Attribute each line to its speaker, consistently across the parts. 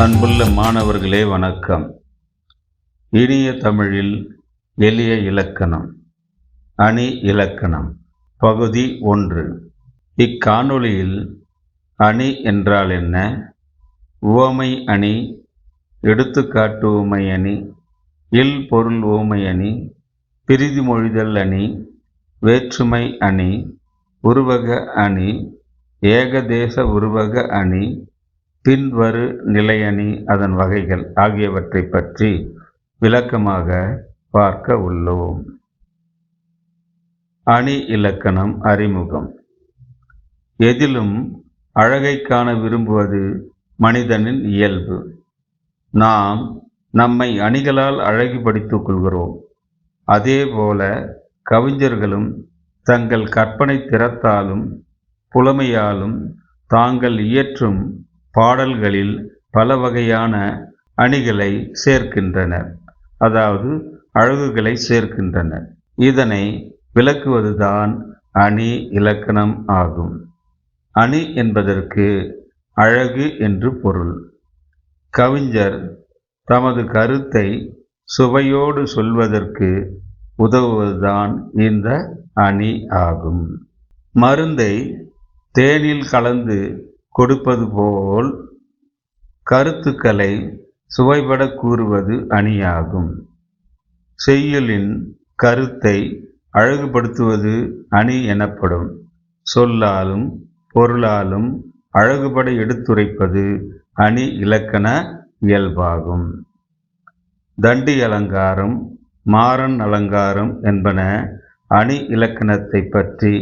Speaker 1: அன்புள்ள மாணவர்களே வணக்கம். இனிய தமிழில் எளிய இலக்கணம் அணி இலக்கணம் பகுதி 1. இக்காணொளியில் அணி என்றால் என்ன, உவமை அணி, எடுத்துக்காட்டு உவமை அணி, இல் பொருள் உவமை அணி, பிரிதி மொழிதல் அணி, வேற்றுமை அணி, உருவக அணி, ஏகதேச உருவக அணி, பின்வரு நிலையணி அதன் வகைகள் ஆகியவற்றை பற்றி விளக்கமாக பார்க்க உள்ளோம். அணி இலக்கணம் அறிமுகம். எதிலும் அழகை காண விரும்புவது மனிதனின் இயல்பு. நாம் நம்மை அணிகளால் அழகுபடுத்திக் கொள்கிறோம். அதேபோல கவிஞர்களும் தங்கள் கற்பனை திறத்தாலும் புலமையாலும் தாங்கள் இயற்றும் பாடல்களில் பல வகையான அணிகளை சேர்க்கின்றனர், அதாவது அழகுகளை சேர்க்கின்றனர். இதனை விளக்குவதுதான் அணி இலக்கணம் ஆகும். அணி என்பதற்கு அழகு என்று பொருள். கவிஞர் தமது கருத்தை சுவையோடு சொல்வதற்கு உதவுவதுதான் இந்த அணி ஆகும். மருந்தை தேனில் கலந்து கொடுப்பது போல் கருத்துக்களை சுவைபட கூறுவது அணியாகும். செய்யுளின் கருத்தை அழகுபடுத்துவது அணி எனப்படும். சொல்லாலும் பொருளாலும் அழகுபட எடுத்துரைப்பது அணி இலக்கண இயல்பாகும். தண்டி அலங்காரம், மாறன் அலங்காரம் என்பன அணி இலக்கணத்தை பற்றி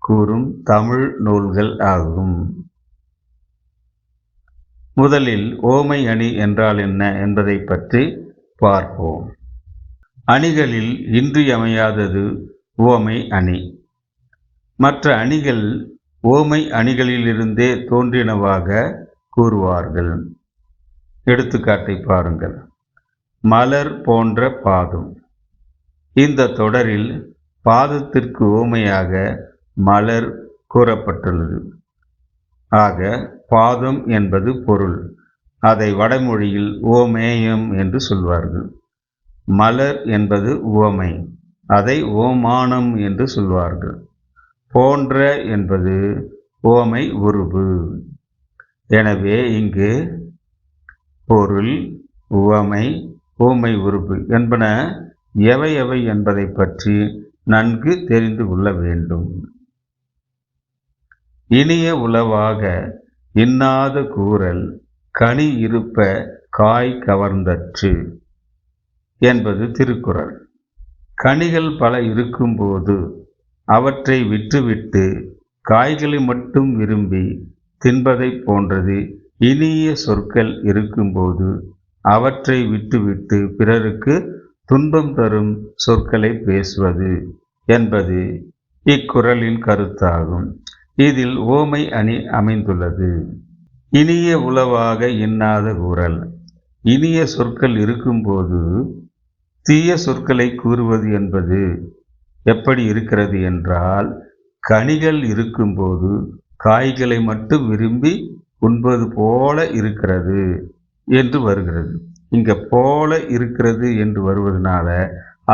Speaker 1: கூறும் தமிழ் நூல்கள் ஆகும். முதலில் உவமை அணி என்றால் என்ன என்பதை பற்றி பார்ப்போம். அணிகளில் இன்றியமையாதது உவமை அணி. மற்ற அணிகள் உவமை அணிகளிலிருந்தே தோன்றினவாக கூறுவார்கள். எடுத்துக்காட்டை பாருங்கள். மலர் போன்ற பாதம். இந்த தொடரில் பாதத்திற்கு உவமையாக மலர் கூறப்பட்டுள்ளது. ஆக பாதம் என்பது பொருள். அதை வடமொழியில் உவமேயம் என்று சொல்வார்கள். மலர் என்பது உவமை. அதை உவமானம் என்று சொல்வார்கள். போன்ற என்பது உவமை உருபு. எனவே இங்கு பொருள், உவமை, உவமை உருபு என்பன எவை எவை என்பதை பற்றி நன்கு தெரிந்து கொள்ள வேண்டும். இனிய உளவாக இன்னாத கூறல் கனி இருப்ப காய் கவர்ந்தற்று என்பது திருக்குறள். கனிகள் பல இருக்கும்போது அவற்றை விட்டுவிட்டு காய்களை மட்டும் விரும்பி தின்பதை போன்றது இனிய சொற்கள் இருக்கும்போது அவற்றை விட்டுவிட்டு பிறருக்கு துன்பம் தரும் சொற்களை பேசுவது என்பது இக்குறளின் கருத்தாகும். இதில் உவமை அணி அமைந்துள்ளது. இனிய உளவாக இன்னாத கூறல். இனிய சொற்கள் இருக்கும்போது தீய சொற்களை கூறுவது என்பது எப்படி இருக்கிறது என்றால், கனிகள் இருக்கும்போது காய்களை மட்டும் விரும்பி உண்பது போல இருக்கிறது என்று வருகிறது. இங்க போல இருக்கிறது என்று வருவதனால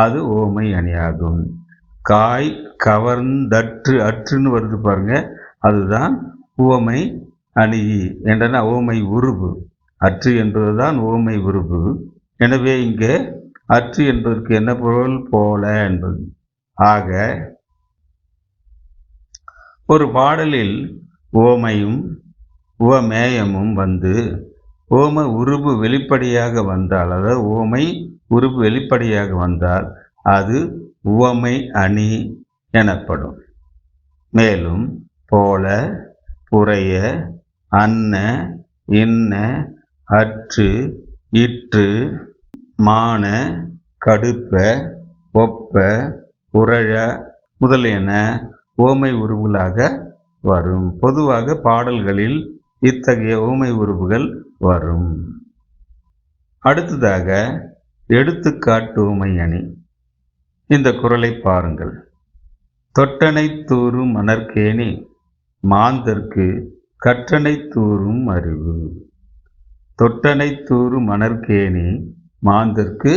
Speaker 1: அது உவமை அணியாகும். காய் கவர்ந்தற்று, அற்றுன்னு வருது பாருங்க, அதுதான் உவமை அணி என்றன உவமை உருபு. அற்று என்பதுதான் உவமை உருபு. எனவே இங்கே அற்று என்பதற்கு என்ன பொருள்? போல என்பது. ஆக ஒரு பாடலில் உவமையும் உவமேயமும் வந்து உவம உருபு வெளிப்படையாக வந்தால், அதாவது உவமை உருபு வெளிப்படையாக வந்தால் அது உவமை அணி எனப்படும். மேலும் போல, புரைய, அன்ன, இன்ன, அற்று, இற்று, மான, கடுப்ப, ஒப்ப, உரழ முதலியன உவமை உருவுகளாக வரும். பொதுவாக பாடல்களில் இத்தகைய உவமை உருவுகள் வரும். அடுத்ததாக எடுத்துக்காட்டு உவமை அணி. இந்த குறளை பாருங்கள். தொட்டனை தூறும் மணற்கேணி மாந்தர்க்கு கற்றனை தூறும் அறிவு. தொட்டனை தூறும் மணற்கேணி மாந்தர்க்கு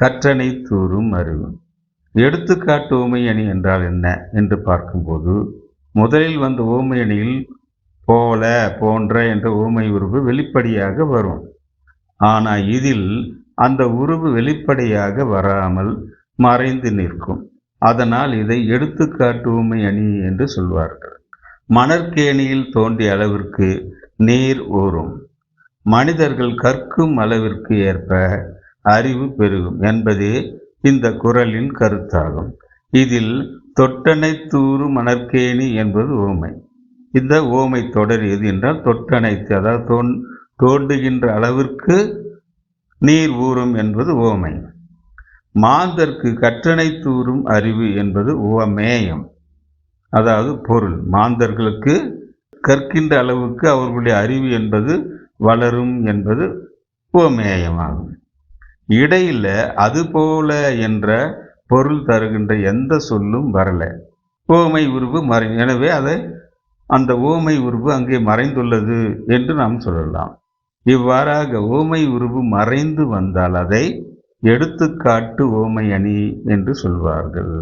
Speaker 1: கற்றனை தூறும் அறிவு. எடுத்துக்காட்டு ஓமையணி என்றால் என்ன என்று பார்க்கும்போது, முதலில் வந்த ஓமையணியில் போல, போன்ற என்ற ஓமை உருவு வெளிப்படையாக வரும். ஆனால் இதில் அந்த உருவு வெளிப்படையாக வராமல் மறைந்து நிற்கும். அதனால் இதை எடுத்துக்காட்டு ஊமை அணி என்று சொல்வார்கள். மணற்கேணியில் தோன்றிய அளவிற்கு நீர் ஊறும். மனிதர்கள் கற்கும் அளவிற்கு ஏற்ப அறிவு பெருகும் என்பதே இந்த குறளின் கருத்தாகும். இதில் தொட்டனை தூறு மணற்கேணி என்பது ஓமை. இந்த ஓமை தொடர் எது என்றால் தொட்டனைத்து, அதாவது தோண்டுகின்ற அளவிற்கு நீர் ஊறும் என்பது ஓமை. மாந்தர்க்கு கற்றனை தூறும் அறிவு என்பது உவமேயம், அதாவது பொருள். மாந்தர்களுக்கு கற்கின்ற அளவுக்கு அவர்களுடைய அறிவு என்பது வளரும் என்பது உவமேயமாகும். இடையில அதுபோல என்ற பொருள் தருகின்ற எந்த சொல்லும் வரல. ஓமை உருவு எனவே அந்த ஓமை உருவு அங்கே மறைந்துள்ளது என்று நாம் சொல்லலாம். இவ்வாறாக ஓமை உருவு மறைந்து வந்தால் அதை எடுத்துக்காட்டு ஓமை அணி என்று சொல்வார்கள்.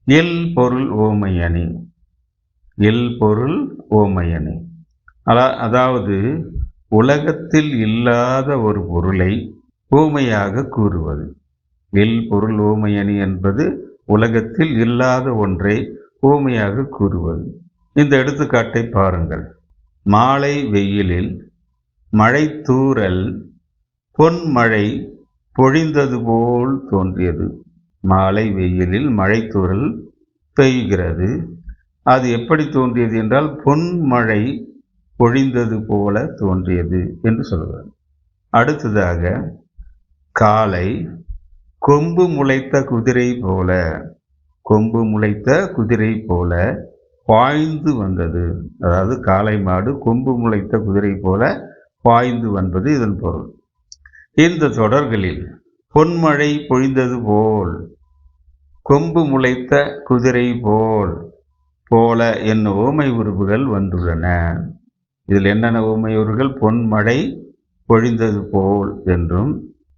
Speaker 1: இல் பொருள் ஓமை அணி. இல் பொருள் ஓமை அணி அதாவது உலகத்தில் இல்லாத ஒரு பொருளை ஓமையாக கூறுவது. இல் பொருள் ஓமை அணி என்பது உலகத்தில் இல்லாத ஒன்றை ஓமையாக கூறுவது. இந்த எடுத்துக்காட்டை பாருங்கள். மாலை வெயிலில் மழை தூறல் பொன்மழை பொழிந்தது போல் தோன்றியது. மாலை வெயிலில் மழை தூறல் பெய்கிறது. அது எப்படி தோன்றியது என்றால் பொன்மழை பொழிந்தது போல தோன்றியது என்று சொல்வார். அடுத்ததாக காலை கொம்பு முளைத்த குதிரை போல, கொம்பு முளைத்த குதிரை போல பாய்ந்து வந்தது. அதாவது காளை மாடு கொம்பு முளைத்த குதிரை போல பாய்ந்து வந்தது இதன் பொருள். இந்த தொடர்களில் பொன்மழை பொழிந்தது போல், கொம்பு முளைத்த குதிரை போல், போல என்னும் ஓமை உருவுகள் வந்துள்ளன. இதில் என்னென்ன ஓமை உருவுகள்? பொன்மழை பொழிந்தது போல் என்றும்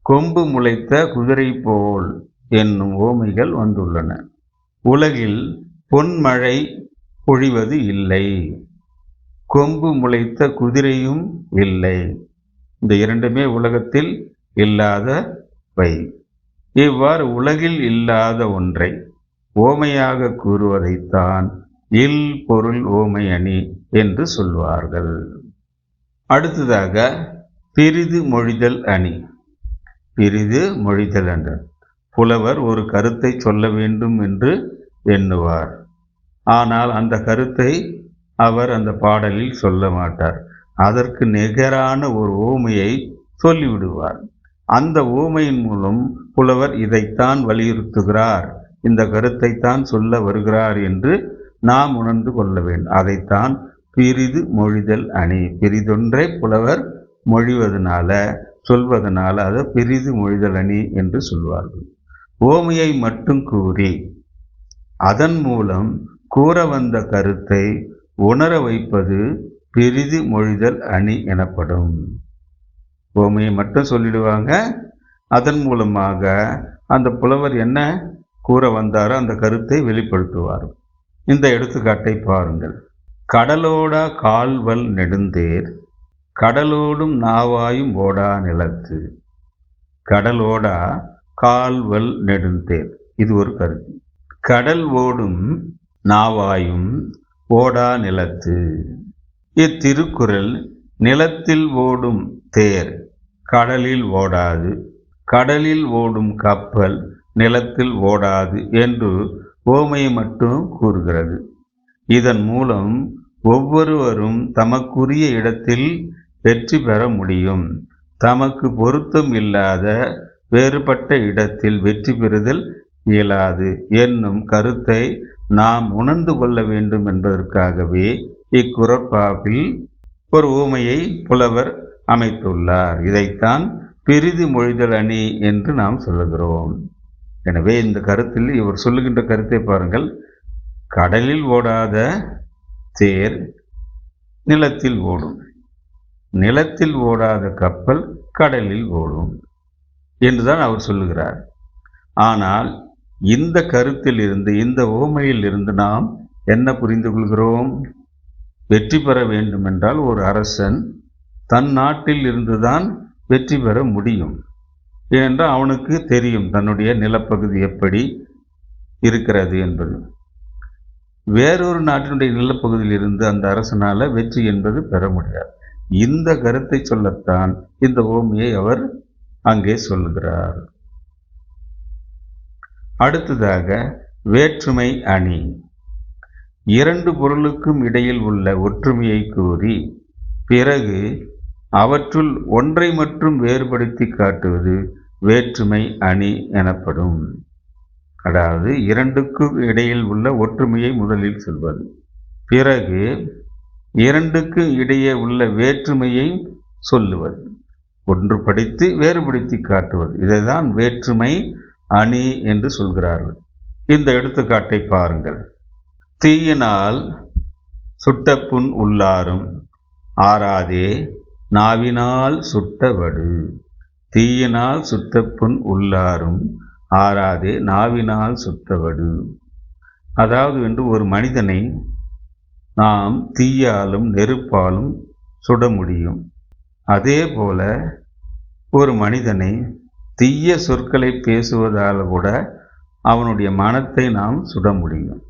Speaker 1: கொம்பு முளைத்த குதிரை போல் என்னும் ஓமைகள் வந்துள்ளன. உலகில் பொன்மழை பொழிவது இல்லை, கொம்பு முளைத்த குதிரையும் இல்லை. இந்த இரண்டுமே உலகத்தில் இல்லாதவை. இவ்வாறு உலகில் இல்லாத ஒன்றை ஓமையாக கூறுவதைத்தான் இல் பொருள் ஓமை அணி என்று சொல்வார்கள். அடுத்ததாக பிரிது மொழிதல் அணி. பிரிது மொழிதல் அணி. புலவர் ஒரு கருத்தை சொல்ல வேண்டும் என்று எண்ணுவார். ஆனால் அந்த கருத்தை அவர் அந்த பாடலில் சொல்ல மாட்டார். அதற்கு நிகரான ஒரு ஓமையை சொல்லிவிடுவார். அந்த ஓமையின் மூலம் புலவர் இதைத்தான் வலியுறுத்துகிறார், இந்த கருத்தைத்தான் சொல்ல வருகிறார் என்று நாம் உணர்ந்து கொள்ள வேண்டும். அதைத்தான் பிரிது மொழிதல் அணி. பிரிதொன்றை புலவர் மொழிவதனால சொல்வதனால அதை பிரிது மொழிதல் அணி என்று சொல்வார்கள். ஓமையை மட்டும் கூறி அதன் மூலம் கூற வந்த கருத்தை உணர வைப்பது பிரிது மொழிதல் அணி எனப்படும். ஓமையை மட்டும் சொல்லிடுவாங்க, அதன் மூலமாக அந்த புலவர் என்ன கூற வந்தாரோ அந்த கருத்தை வெளிப்படுத்துவார். இந்த எடுத்துக்காட்டை பாருங்கள். கடலோடா கால்வல் நெடுந்தேர் கடலோடும் நாவாயும் ஓடா நிலத்து. கடலோடா கால்வல் நெடுந்தேர், இது ஒரு கருத்து. கடல் ஓடும் நாவாயும் ஓடா நிலத்து. இத்திருக்குறள் நிலத்தில் ஓடும் தேர் கடலில் ஓடாது, கடலில் ஓடும் கப்பல் நிலத்தில் ஓடாது என்று ஓமையை மட்டும் கூறுகிறது. இதன் மூலம் ஒவ்வொருவரும் தமக்குரிய இடத்தில் வெற்றி பெற முடியும். தமக்கு பொருத்தம் இல்லாத வேறுபட்ட இடத்தில் வெற்றி பெறுதல் இயலாது என்னும் கருத்தை நாம் உணர்ந்து கொள்ள வேண்டும் என்பதற்காகவே இக்குறட்பாவில் ஒரு ஊமையை புலவர் அமைத்துள்ளார். இதைத்தான் பிரிது மொழிதல் அணி என்று நாம் சொல்லுகிறோம். எனவே இந்த கருத்தில் இவர் சொல்லுகின்ற கருத்தை பாருங்கள். கடலில் ஓடாத தேர் நிலத்தில் ஓடும். நிலத்தில் ஓடாத கப்பல் கடலில் ஓடும் என்றுதான் அவர் சொல்லுகிறார். ஆனால் இந்த கருத்தில் இருந்து, இந்த உவமையில் இருந்து நாம் என்ன புரிந்து கொள்கிறோம்? வெற்றி பெற வேண்டுமென்றால் ஒரு அரசன் தன் நாட்டில் இருந்துதான் வெற்றி பெற முடியும். ஏனென்றால் அவனுக்கு தெரியும் தன்னுடைய நிலப்பகுதி எப்படி இருக்கிறது என்பது. வேறொரு நாட்டினுடைய நிலப்பகுதியில் இருந்து அந்த அரசனால வெற்றி என்பது பெற முடியாது. இந்த கருத்தை சொல்லத்தான் இந்த உவமையை அவர் அங்கே சொல்லுகிறார். அடுத்ததாக வேற்றுமை அணி. இரண்டு பொருளுக்கும் இடையில் உள்ள ஒற்றுமையை கூறி பிறகு அவற்றுள் ஒன்றை மட்டும் வேறுபடுத்தி காட்டுவது வேற்றுமை அணி எனப்படும். அதாவது இரண்டுக்கும் இடையில் உள்ள ஒற்றுமையை முதலில் சொல்வது, பிறகு இரண்டுக்கு இடையே உள்ள வேற்றுமையை சொல்லுவது, ஒன்றுபடுத்தி வேறுபடுத்தி காட்டுவது. இதைதான் வேற்றுமை அணி என்று சொல்கிறார்கள். இந்த எடுத்துக்காட்டை பாருங்கள். தீயினால் சுட்ட புண் உள்ளாரும் ஆறாதே நாவினால் சுட்ட வடு. தீயினால் சுட்ட புண் உள்ளாரும் ஆறாதே நாவினால் சுட்ட வடு. அதாவது என்று ஒரு மனிதனை நாம் தீயாலும் நெருப்பாலும் சுட முடியும். அதே போல ஒரு மனிதனை தீய சொற்களை பேசுவதால் கூட அவனுடைய மனத்தை நாம் சுட முடியும்.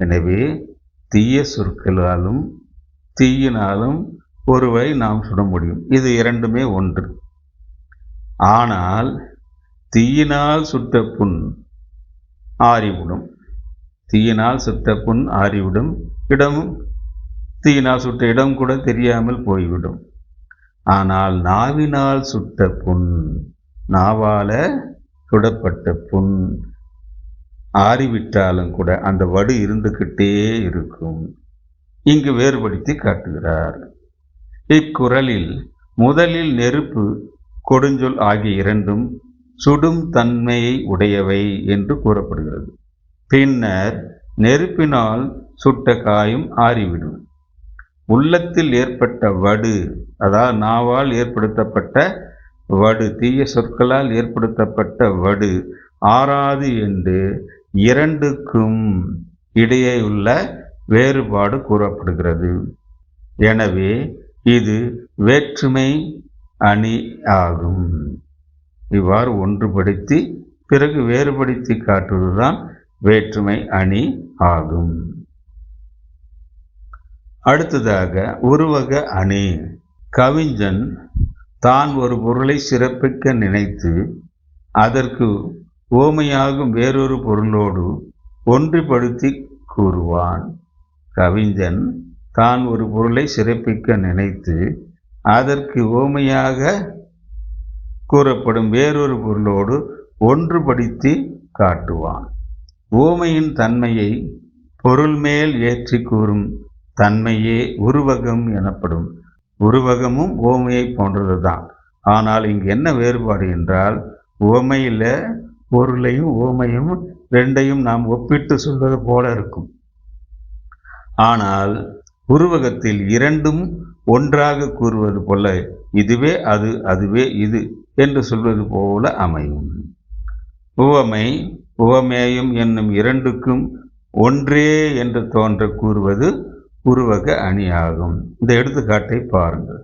Speaker 1: எனவே தீய சொற்களாலும் தீயினாலும் ஒருவரை நாம் சுட முடியும். இது இரண்டுமே ஒன்று. ஆனால் தீயினால் சுட்ட புண் ஆறிவிடும். தீயினால் சுட்ட புண் ஆறிவிடும். இடமும் தீயினால் சுட்ட இடம் கூட தெரியாமல் போய்விடும். ஆனால் நாவினால் சுட்ட புண், நாவால சுடப்பட்ட புண் ஆறிவிட்டாலும் கூட அந்த வடு இருந்துகிட்டே இருக்கும். இங்கு வேறுபடுத்தி காட்டுகிறார். இக்குறளில் முதலில் நெருப்பு, கொடுஞ்சொல் ஆகிய இரண்டும் சுடும் தன்மையை உடையவை என்று கூறப்படுகிறது. பின்னர் நெருப்பினால் சுட்ட காயம் ஆறிவிடும். உள்ளத்தில் ஏற்பட்ட வடு, அதாவது நாவால் ஏற்படுத்தப்பட்ட வடு, தீய சொற்களால் ஏற்படுத்தப்பட்ட வடு ஆறாது என்று இரண்டுக்கும் இடையே உள்ள வேறுபாடு கூறப்படுகிறது. எனவே இது வேற்றுமை அணி ஆகும். இவ்வாறு ஒன்றுபடுத்தி பிறகு வேறுபடுத்தி காட்டுவதுதான் வேற்றுமை அணி ஆகும். அடுத்ததாக உருவக அணி. கவிஞன் தான் ஒரு பொருளை சிறப்பிக்க நினைத்து அதற்கு உவமையாகும் வேறொரு பொருளோடு ஒன்றுபடுத்தி கூறுவான். கவிஞன் தான் ஒரு பொருளை சிறப்பிக்க நினைத்து அதற்கு உவமையாக கூறப்படும் வேறொரு பொருளோடு ஒன்றுபடுத்தி காட்டுவான். உவமையின் தன்மையை பொருள் மேல் ஏற்றி கூறும் தன்மையே உருவகம் எனப்படும். உருவகமும் உவமையை போன்றது தான். ஆனால் இங்கு என்ன வேறுபாடு என்றால், உவமையில் பொருளையும் உவமையும் ரெண்டையும் நாம் ஒப்பிட்டு சொல்வது போல இருக்கும். ஆனால் உருவகத்தில் இரண்டும் ஒன்றாக கூறுவது போல, இதுவே அது, அதுவே இது என்று சொல்வது போல அமையும். உவமை உவமேயம் என்னும் இரண்டுக்கும் ஒன்றே என்று தோன்ற கூறுவது உருவக அணியாகும். இந்த எடுத்துக்காட்டை பாருங்கள்.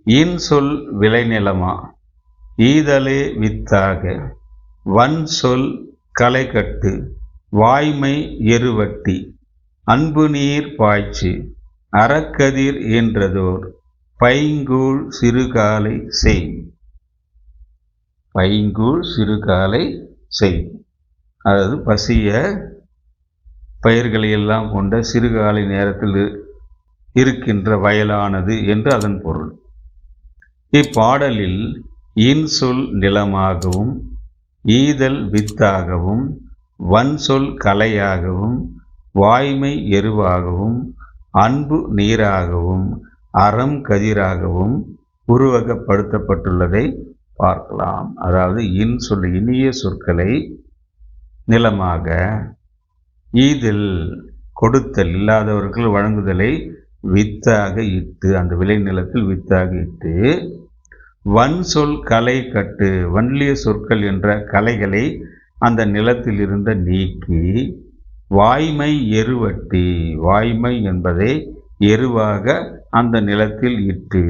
Speaker 1: இன்சொல் விளைநிலமா ஈதலே வித்தாக வன் சொல் களைகட்டு வாய்மை எருவட்டி அன்பு நீர் பாய்ச்சி அறக்கதிர் என்றதோர் பைங்கூழ் சிறுகாலை செய். பைங்கூழ் சிறுகாலை செய், அதாவது பசிய பயிர்களை எல்லாம் கொண்ட சிறுகாலை நேரத்தில் இருக்கின்ற வயலானது என்று அதன் பொருள். இப்பாடலில் இன்சொல் நிலமாகவும் ஈதல் வித்தாகவும் வன் சொல் கலையாகவும் வாய்மை எருவாகவும் அன்பு நீராகவும் அறம் கதிராகவும் உருவகப்படுத்தப்பட்டுள்ளதை பார்க்கலாம். அதாவது இன்சொல் இனிய சொற்களை நிலமாக, ஈதல் கொடுத்தல் இல்லாதவர்கள் வழங்குதலை வித்தாக இட்டு, அந்த விளைநிலத்தில் வித்தாக இட்டு, வன் சொல் கலை கட்டு, வன்லிய சொற்கள் என்ற கலைகளை அந்த நிலத்தில் இருந்த நீக்கி, வாய்மை எருவட்டி, வாய்மை என்பதை எருவாக அந்த நிலத்தில் இட்டு,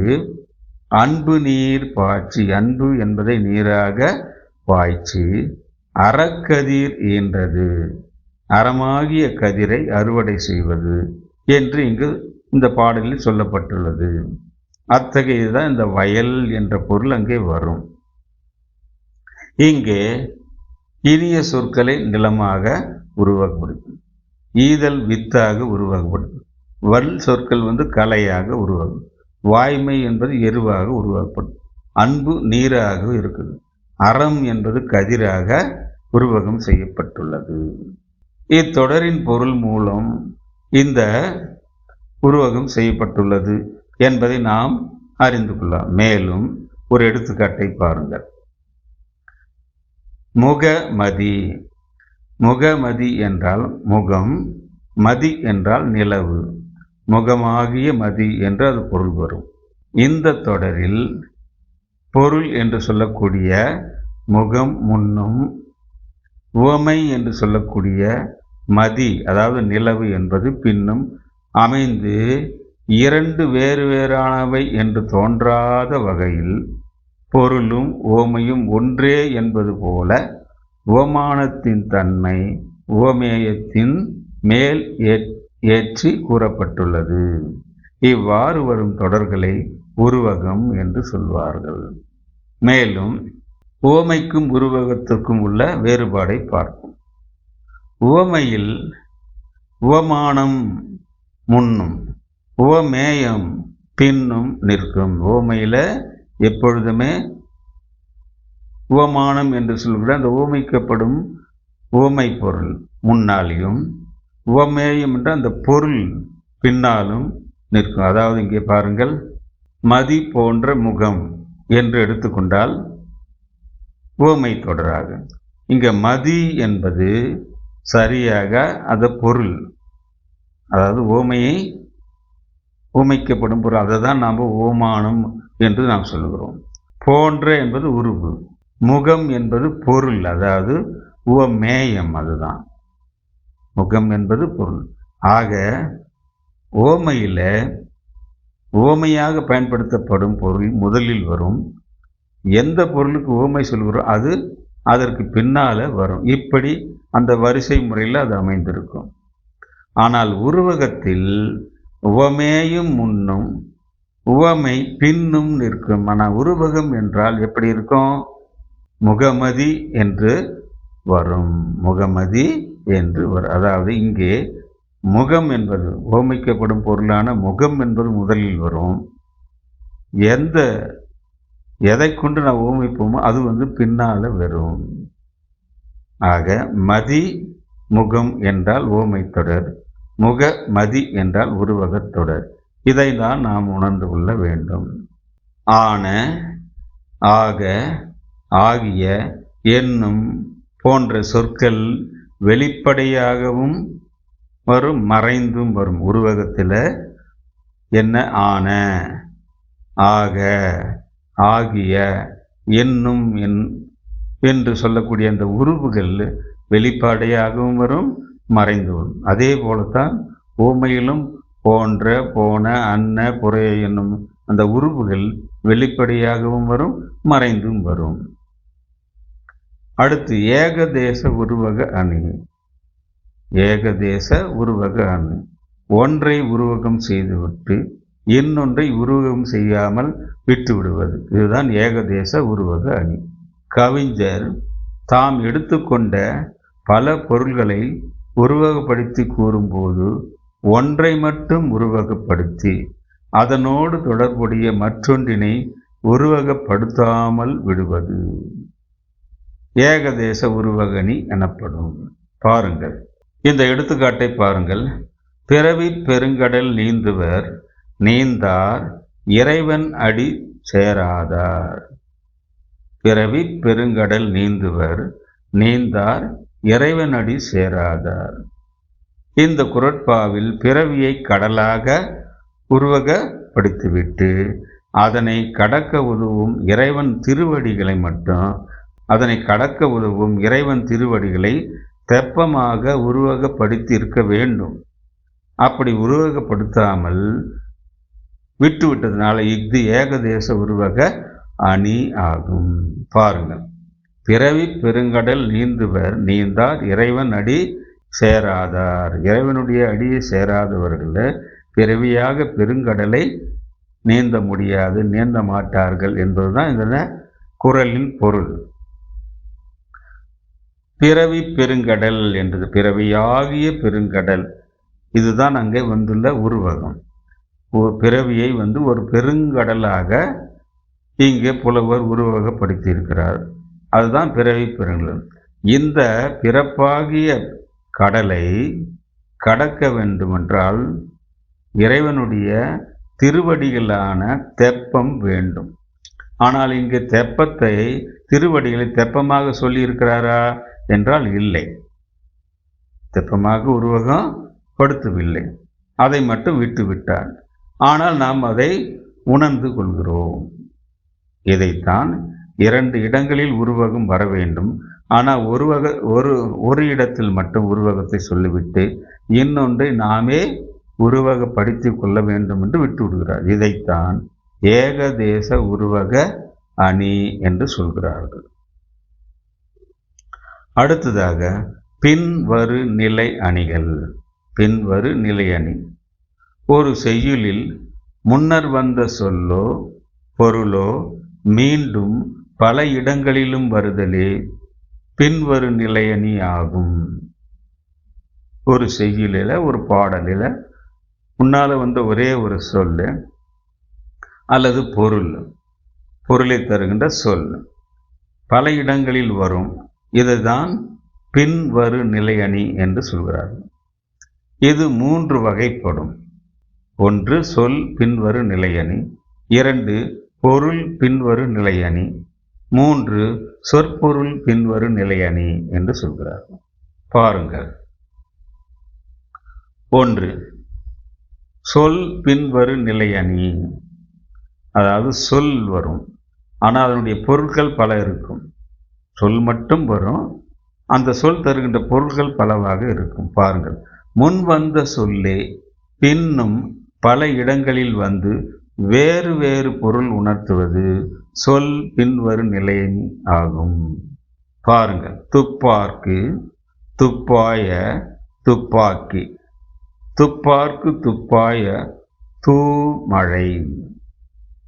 Speaker 1: அன்பு நீர் பாய்ச்சி, அன்பு என்பதை நீராக பாய்ச்சி, அறக்கதிர் ஈன்றது, அறமாகிய கதிரை அறுவடை செய்வது என்று இங்கு இந்த பாடலில் சொல்லப்பட்டுள்ளது. அத்தகையதுதான் இந்த வயல் என்ற பொருள் அங்கே வரும். இங்கே இனிய சொற்களை நிலமாக உருவாக்கப்படுது, ஈதல் வித்தாக உருவாக்கப்படுது, வல் சொற்கள் கலையாக உருவாகும், வாய்மை என்பது எருவாக உருவாக்கப்படும், அன்பு நீராக இருக்குது, அறம் என்பது கதிராக உருவகம் செய்யப்பட்டுள்ளது. இத்தொடரின் பொருள் மூலம் இந்த உருவகம் செய்யப்பட்டுள்ளது என்பதை நாம் அறிந்து கொள்ளலாம். மேலும் ஒரு எடுத்துக்காட்டை பாருங்கள். முகமதி. முகமதி என்றால் முகம், மதி என்றால் நிலவு, முகமாகிய மதி என்று அது பொருள் வரும். இந்த தொடரில் பொருள் என்று சொல்லக்கூடிய முகம் முன்னும், உவமை என்று சொல்லக்கூடிய மதி அதாவது நிலவு என்பது பின்னும் அமைந்து இரண்டு வேறு வேறானவை என்று தோன்றாத வகையில் பொருளும் உவமையும் ஒன்றே என்பது போல உவமானத்தின் தன்மை உவமேயத்தின் மேல் ஏற்றி கூறப்பட்டுள்ளது. இவ்வாறு வரும் தொடர்களை உருவகம் என்று சொல்வார்கள். மேலும் உவமைக்கும் உருவகத்திற்கும் உள்ள வேறுபாடை பார்ப்போம். உவமையில் உவமானம் முன்னும் உவமேயம் பின்னும் நிற்கும். உவமையில் எப்பொழுதுமே உவமானம் என்று சொல்லக்கூடிய அந்த உவமைக்கப்படும் உவமை பொருள் முன்னாலேயும், உவமேயம் என்ற அந்த பொருள் பின்னாலும் நிற்கும். அதாவது இங்கே பாருங்கள், மதி போன்ற முகம் என்று எடுத்துக்கொண்டால் உவமை தொடராக, இங்கே மதி என்பது சரியாக அந்த பொருள், அதாவது உவமையை உவமைக்கப்படும் பொருள், அதை தான் நாம் உவமானம் என்று நாம் சொல்லுகிறோம். போன்ற என்பது உருவு, முகம் என்பது பொருள், அதாவது உவமேயம், அதுதான் முகம் என்பது பொருள். ஆக உவமையில் உவமையாக பயன்படுத்தப்படும் பொருள் முதலில் வரும். எந்த பொருளுக்கு உவமை சொல்கிறோம் அது அதற்கு பின்னால் வரும். இப்படி அந்த வரிசை முறையில் அது அமைந்திருக்கும். ஆனால் உருவகத்தில் உவமேயும் முன்னும் உவமை பின்னும் நிற்கும். ஆனால் உருவகம் என்றால் எப்படி இருக்கும்? முகமதி என்று வரும், முகமதி என்று வரும். அதாவது இங்கே முகம் என்பது உவமைக்கப்படும் பொருளான முகம் என்பது முதலில் வரும். எதை கொண்டு நான் உவமைப்போமோ அது பின்னால் வரும். ஆக மதி முகம் என்றால் உவமை தொடர், முக மதி என்றால் உருவகத் தொடர். இதை தான் நாம் உணர்ந்து கொள்ள வேண்டும். ஆன, ஆக, ஆகிய, என்னும் போன்ற சொற்கள் வெளிப்படையாகவும் வரும், மறைந்தும் வரும். உருவகத்தில் என்ன ஆன, ஆக, ஆகிய, என்னும் என்று சொல்லக்கூடிய அந்த உருவுகள் வெளிப்படையாகவும் வரும், மறைந்து வரும். அதே போலத்தான் ஊமையிலும் போன்ற, போன, அன்ன, புறைய என்னும் அந்த உருவுகள் வெளிப்படையாகவும் வரும், மறைந்தும் வரும். அடுத்து ஏகதேச உருவக அணி. ஏகதேச உருவக அணி ஒன்றை உருவகம் செய்துவிட்டு இன்னொன்றை உருவகம் செய்யாமல் விட்டு விடுவது, இதுதான் ஏகதேச உருவக அணி. கவிஞர் தாம் எடுத்துக்கொண்ட பல பொருள்களை உருவகப்படுத்தி கூறும்போது ஒன்றை மட்டும் உருவகப்படுத்தி அதனோடு தொடர்புடைய மற்றொன்றினை உருவகப்படுத்தாமல் விடுவது ஏகதேச உருவகணி எனப்படும். பாருங்கள், இந்த எடுத்துக்காட்டை பாருங்கள். பிறவி பெருங்கடல் நீந்துவர் நீந்தார் இறைவன் அடி சேராதார். பிறவி பெருங்கடல் நீந்துவர் நீந்தார் இறைவன் அடி சேராதார். இந்த குறட்பாவில் பிறவியை கடலாக உருவகப்படுத்திவிட்டு அதனை கடக்க உதவும் இறைவன் திருவடிகளை தெப்பமாக உருவகப்படுத்தி இருக்க வேண்டும். அப்படி உருவகப்படுத்தாமல் விட்டுவிட்டதுனால இது ஏகதேச உருவக அணி ஆகும். பாருங்கள், பிறவி பெருங்கடல் நீந்துவர் நீந்தார் இறைவன் அடி சேராதார். இறைவனுடைய அடியை சேராதவர்கள் பிறவியாக பெருங்கடலை நீந்த முடியாது, நீந்த மாட்டார்கள் என்பதுதான் இந்த குறளின் பொருள். பிறவி பெருங்கடல் என்றது பிறவியாகிய பெருங்கடல், இதுதான் அங்கே வந்துள்ள உருவகம். பிறவியை ஒரு பெருங்கடலாக இங்கே புலவர் உருவகப்படுத்தியிருக்கிறார். அதுதான் பிறவி பெருங்கடல். இந்த பிறப்பாகிய கடலை கடக்க வேண்டுமென்றால் இறைவனுடைய திருவடிகளான தெப்பம் வேண்டும். ஆனால் இங்கு தெப்பத்தை திருவடிகளை தெப்பமாக சொல்லியிருக்கிறாரா என்றால் இல்லை, தெப்பமாக உருவகம் படுத்தவில்லை, அதை மட்டும் விட்டு விட்டார். ஆனால் நாம் அதை உணர்ந்து கொள்கிறோம். இதைத்தான் 2 இடங்களில் உருவகம் வர வேண்டும். ஆனால் ஒரு இடத்தில் மட்டும் உருவகத்தை சொல்லிவிட்டு இன்னொன்றை நாமே உருவகப்படுத்தி கொள்ள வேண்டும் என்று விட்டு விடுகிறார். இதைத்தான் ஏகதேச உருவக அணி என்று சொல்கிறார்கள். அடுத்ததாக பின்வரு நிலை அணிகள். பின்வரு நிலை அணி ஒரு செய்யுளில் முன்னர் வந்த சொல்லோ பொருளோ மீண்டும் பல இடங்களிலும் வருதலே பின்வரு நிலையணி ஆகும். ஒரு செய்யுளில் ஒரு பாடலில் முன்னால் வந்த ஒரே ஒரு சொல் அல்லது பொருளை தருகின்ற சொல் பல இடங்களில் வரும். இதுதான் பின்வரு நிலையணி என்று சொல்கிறார்கள். இது 3 வகைப்படும். 1 சொல் பின்வரு நிலையணி, 2 பொருள் பின்வரு நிலையணி, 3 சொற்பொருள் பின்வரு நிலையணி என்று சொல்கிறார்கள். பாருங்கள், 1 சொல் பின்வரு நிலையணி. அதாவது சொல் வரும், ஆனால் அதனுடைய பொருட்கள் பல இருக்கும். சொல் மட்டும் வரும், அந்த சொல் தருகின்ற பொருட்கள் பலவாக இருக்கும். பாருங்கள், முன் வந்த சொல்லே பின்னும் பல இடங்களில் வந்து வேறு வேறு பொருள் உணர்த்துவது சொல் பின்வரு நிலையணி ஆகும். பாருங்கள், துப்பார்க்கு துப்பாய துப்பாக்கி, துப்பார்க்கு துப்பாய தூமழை.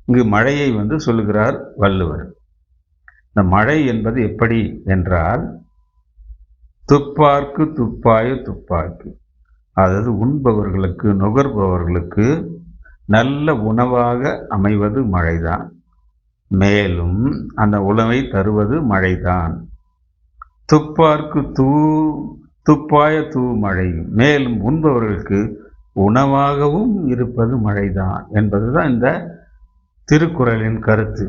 Speaker 1: இங்கு மழையை சொல்லுகிறார் வள்ளுவர். இந்த மழை என்பது எப்படி என்றால் துப்பார்க்கு துப்பாய துப்பாக்கி, அதாவது உண்பவர்களுக்கு நுகர்பவர்களுக்கு நல்ல உணவாக அமைவது மழைதான், மேலும் அந்த உணவை தருவது மழைதான். துப்பார்க்கு துப்பாய தூமழை, மேலும் உண்பவர்களுக்கு உணவாகவும் இருப்பது மழைதான் என்பதுதான் இந்த திருக்குறளின் கருத்து.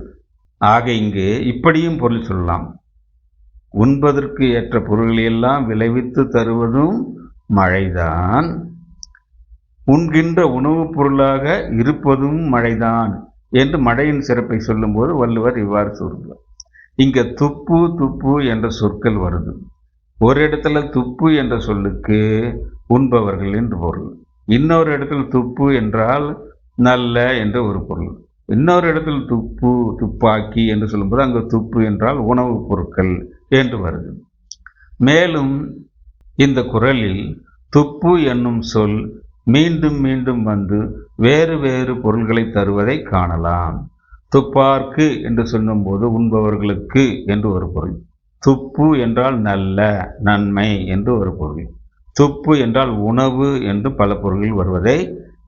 Speaker 1: ஆக இங்கு இப்படியும் பொருள் சொல்லலாம், உண்பதற்கு ஏற்ற பொருள்களெல்லாம் விளைவித்து தருவதும் மழைதான், உண்கின்ற உணவுப் பொருளாக இருப்பதும் மழைதான் என்று மழையின் சிறப்பை சொல்லும்போது வள்ளுவர் இவ்வாறு சொல்கிறார். இங்கே துப்பு துப்பு என்ற சொற்கள் வருது. ஒரு இடத்துல துப்பு என்ற சொல்லுக்கு உண்பவர்கள் என்று பொருள், இன்னொரு இடத்துல துப்பு என்றால் நல்ல என்ற ஒரு பொருள், இன்னொரு இடத்தில் துப்பு துப்பாக்கி என்று சொல்லும்போது அங்கு துப்பு என்றால் உணவுப் பொருட்கள் என்று வருது. மேலும் இந்த குறளில் துப்பு என்னும் சொல் மீண்டும் மீண்டும் வந்து வேறு வேறு பொருள்களை தருவதை காணலாம். துப்பார்க்கு என்று சொல்லும்போது உண்பவர்களுக்கு என்று ஒரு பொருள், துப்பு என்றால் நல்ல நன்மை என்று ஒரு பொருள், துப்பு என்றால் உணவு என்று பல பொருள்கள் வருவதை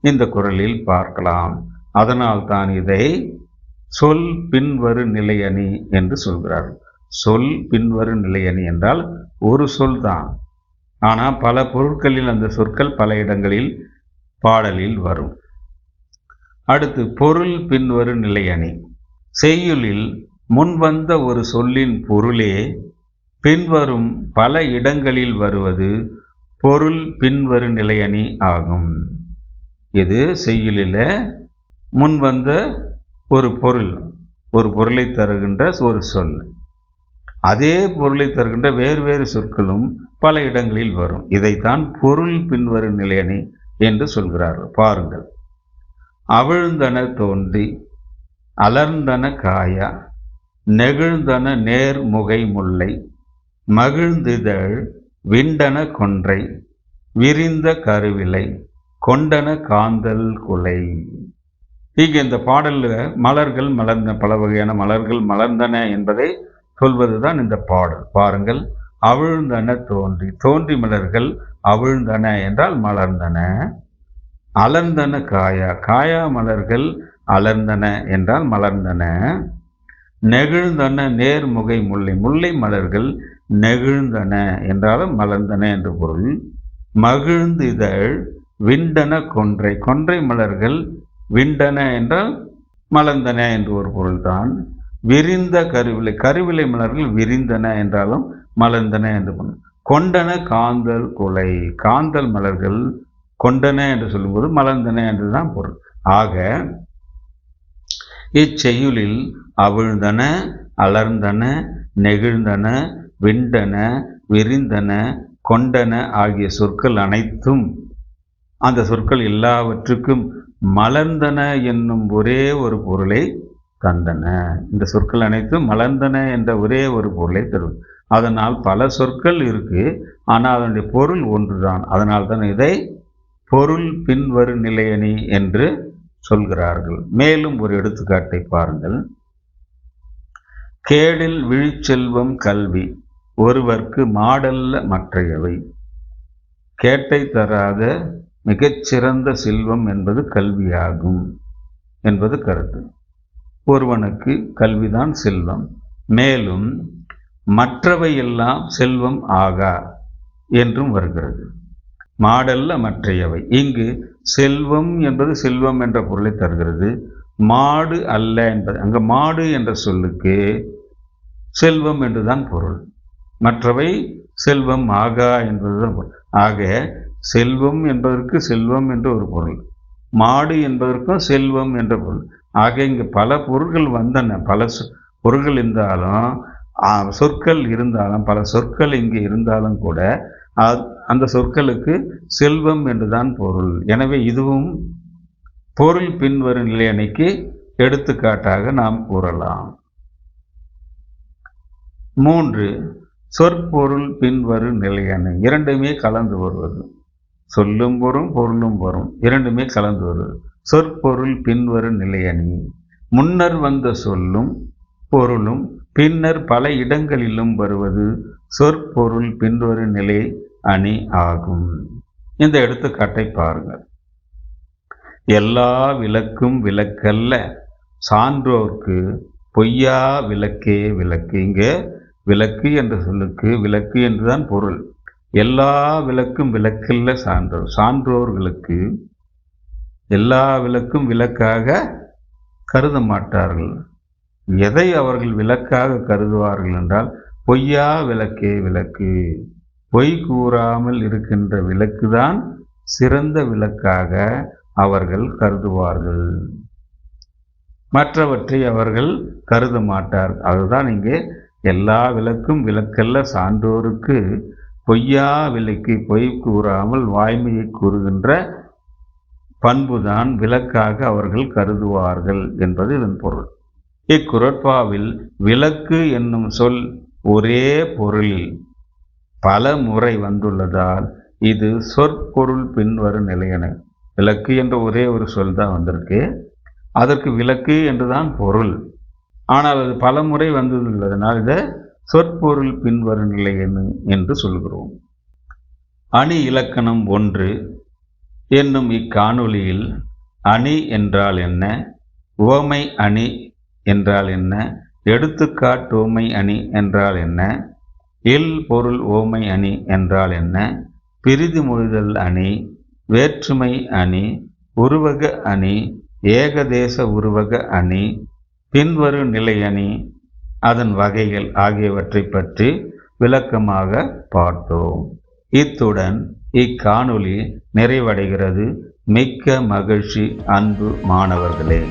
Speaker 1: இந்த குறளில் பார்க்கலாம். அதனால் தான் இதை சொல் பின்வரு நிலையணி என்று சொல்கிறார்கள். சொல் பின்வரு நிலையணி என்றால் ஒரு சொல் தான், ஆனால் பல பொருட்களில் அந்த சொற்கள் பல இடங்களில் பாடலில் வரும். அடுத்து பொருள் பின்வரு நிலையணி. செய்யுளில் முன்வந்த ஒரு சொல்லின் பொருளே பின்வரும் பல இடங்களில் வருவது பொருள் பின்வரு நிலையணி ஆகும். இது செய்யுளில் முன் வந்த ஒரு பொருள், ஒரு பொருளை தருகின்ற ஒரு சொல். அதே பொருளை தருகின்ற வேறு வேறு சொற்களும் பல இடங்களில் வரும். இதைத்தான் பொருள் பின்வரும் நிலையணி என்று சொல்கிறார்கள். பாருங்கள். அவிழ்ந்தன தோன்றி அலர்ந்தன காயா, நெகிழ்ந்தன நேர் முகை முல்லை, மகிழ்ந்திதழ் விண்டன கொன்றை, விரிந்த கருவிலை, கொண்டன காந்தல் குலை. இங்கே இந்த பாடலில் மலர்கள் மலர்ந்த, பல வகையான மலர்கள் மலர்ந்தன என்பதை சொல்வதுதான் இந்த பாடல். பாருங்கள். அவிழ்ந்தன தோன்றி, தோன்றி மலர்கள் அவிழ்ந்தன என்றால் மலர்ந்தன. அலர்ந்தன காயா, காயா மலர்கள் அலர்ந்தன என்றால் மலர்ந்தன. நெகிழ்ந்தன நேர்முகை முல்லை, முல்லை மலர்கள் நெகிழ்ந்தன என்றாலும் மலர்ந்தன என்று பொருள். மகிழ்ந்து இதழ் விண்டன கொன்றை, கொன்றை மலர்கள் விண்டன என்றால் மலர்ந்தன என்று ஒரு பொருள்தான். விரிந்த கருவிலை, கருவிலை மலர்கள் விரிந்தன என்றாலும் மலர்ந்தன என்று பொருள். கொண்டன காந்தல் குலை, காந்தல் மலர்கள் கொண்டன என்று சொல்லும்போது மலர்ந்தன என்றுதான் பொருள். ஆக இச்செய்யுளில் அவிழ்ந்தன, அலர்ந்தன, நெகிழ்ந்தன, விண்டன, விரிந்தன, கொண்டன ஆகிய சொற்கள் அனைத்தும், அந்த சொற்கள் எல்லாவற்றுக்கும் மலர்ந்தன என்னும் ஒரே ஒரு பொருளை தந்தன. இந்த சொற்கள் அனைத்தும் மலர்ந்தன என்ற ஒரே ஒரு பொருளை தரும். அதனால் பல சொற்கள் இருக்கு, ஆனால் அதனுடைய பொருள் ஒன்றுதான். அதனால் தான் இதை பொருள் பின்வரு நிலையணி என்று சொல்கிறார்கள். மேலும் ஒரு எடுத்துக்காட்டை பாருங்கள். கேடில் விழிச்செல்வம் கல்வி, ஒருவர்க்கு மாடல்ல மற்றையவை. கேட்டை தராத மிகச்சிறந்த செல்வம் என்பது கல்வியாகும் என்பது கருத்து. ஒருவனுக்கு கல்விதான் செல்வம். மேலும் மற்றவை எல்லாம் செல்வம் ஆகா என்றும் வருகிறது. மாடல்ல மற்றையவை. இங்கு செல்வம் என்பது செல்வம் என்ற பொருளை தருகிறது. மாடு அல்ல என்பது, அங்கு மாடு என்ற சொல்லுக்கு செல்வம் என்றுதான் பொருள். மற்றவை செல்வம் ஆகா என்பதுதான் பொருள். ஆக செல்வம் என்பதற்கு செல்வம் என்று ஒரு பொருள், மாடு என்பதற்கும் செல்வம் என்ற பொருள். ஆக இங்கு பல பொருள்கள் வந்தன. பல பொருள்கள் இருந்தாலும், சொற்கள் இருந்தாலும், பல சொற்கள் இங்கு இருந்தாலும் கூட அந்த சொற்களுக்கு செல்வம் என்றுதான் பொருள். எனவே இதுவும் பொருள் பின்வரும் நிலையணிக்கு எடுத்துக்காட்டாக நாம் கூறலாம். 3. சொற்பொருள் பின்வரும் நிலையணி. இரண்டுமே கலந்து வருவது. சொல்லும் வரும், பொருளும் வரும், இரண்டுமே கலந்து வருவது. சொற்பொருள் பின்வரும் நிலையணி. முன்னர் வந்த சொல்லும் பொருளும் பின்னர் பல இடங்களிலும் வருவது சொற்பொருள் பின்வரும் நிலை அணி ஆகும். இந்த எடுத்துக்காட்டை பாருங்கள். எல்லா விளக்கும் விளக்கல்ல, சான்றோர்க்கு பொய்யா விளக்கே விளக்கு. இங்கே விளக்கு என்ற சொல்லுக்கு விளக்கு என்றுதான் பொருள். எல்லா விளக்கும் விளக்கல்ல சான்றோர், சான்றோர்களுக்கு எல்லா விளக்கும் விளக்காக கருத மாட்டார்கள். எதை அவர்கள் விளக்காக கருதுவார்கள் என்றால் பொய்யா விளக்கே விளக்கு. பொய் கூறாமல் இருக்கின்ற விளக்குதான் சிறந்த விளக்காக அவர்கள் கருதுவார்கள். மற்றவற்றை அவர்கள் கருத மாட்டார்கள். அதுதான் இங்கே எல்லா விளக்கும் விளக்கல்ல சான்றோருக்கு பொய்யா விளக்கு, பொய் கூறாமல் வாய்மையை கூறுகின்ற பண்புதான் விளக்காக அவர்கள் கருதுவார்கள் என்பது இதன் பொருள். இக்குறட்பாவில் விளக்கு என்னும் சொல் ஒரே பொருளில் பல முறை வந்துள்ளதால் இது சொற்பொருள் பின்வரும் நிலையணி. விளக்கு என்ற ஒரே ஒரு சொல் தான் வந்திருக்கு, அதற்கு விளக்கு என்றுதான் பொருள். ஆனால் அது பல முறை வந்துள்ளதனால் இதை சொற்பொருள் பின்வரும் நிலையணி என்று சொல்கிறோம். அணி இலக்கணம் 1 என்னும் இக்காணொளியில் அணி என்றால் என்ன, உவமை அணி என்றால் என்ன, எடுத்துக்காட்டுவமை அணி என்றால் என்ன, இல் பொருள் உவமை அணி என்றால் என்ன, பிரிது மொழிதல் அணி, வேற்றுமை அணி, உருவக அணி, ஏகதேச உருவக அணி, பின்வரும் நிலை அணி, அதன் வகைகள் ஆகியவற்றை பற்றி விளக்கமாக பார்த்தோம். இத்துடன் இக்காணொளி நிறைவடைகிறது. மிக்க மகிழ்ச்சி அன்பு மாணவர்களே.